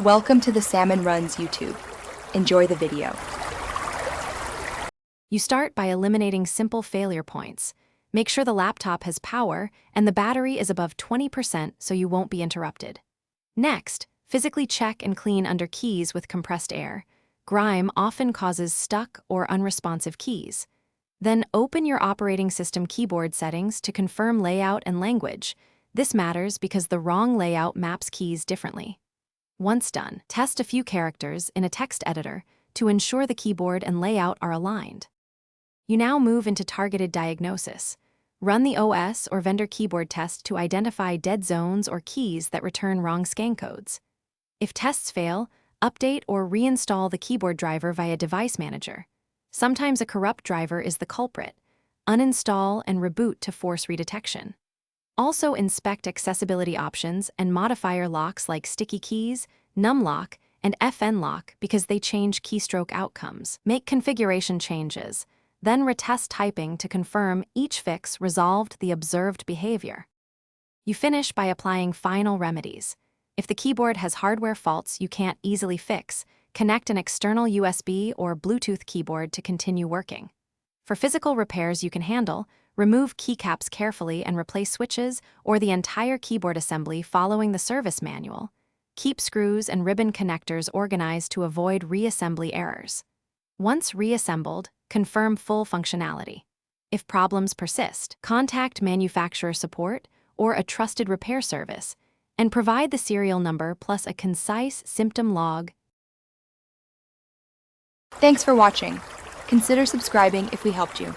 Welcome to the Salmon Runs YouTube. Enjoy the video. You start by eliminating simple failure points. Make sure the laptop has power and the battery is above 20% so you won't be interrupted. Next, physically check and clean under keys with compressed air. Grime often causes stuck or unresponsive keys. Then open your operating system keyboard settings to confirm layout and language. This matters because the wrong layout maps keys differently. Once done, test a few characters in a text editor to ensure the keyboard and layout are aligned. You now move into targeted diagnosis. Run the OS or vendor keyboard test to identify dead zones or keys that return wrong scan codes. If tests fail, update or reinstall the keyboard driver via Device Manager. Sometimes a corrupt driver is the culprit. Uninstall and reboot to force redetection. Also inspect accessibility options and modifier locks like sticky keys, numlock, and FN lock because they change keystroke outcomes. Make configuration changes, then retest typing to confirm each fix resolved the observed behavior. You finish by applying final remedies. If the keyboard has hardware faults you can't easily fix, connect an external USB or Bluetooth keyboard to continue working. For physical repairs you can handle, remove keycaps carefully and replace switches or the entire keyboard assembly following the service manual. Keep screws and ribbon connectors organized to avoid reassembly errors. Once reassembled, confirm full functionality. If problems persist, contact manufacturer support or a trusted repair service and provide the serial number plus a concise symptom log. Thanks for watching. Consider subscribing if we helped you.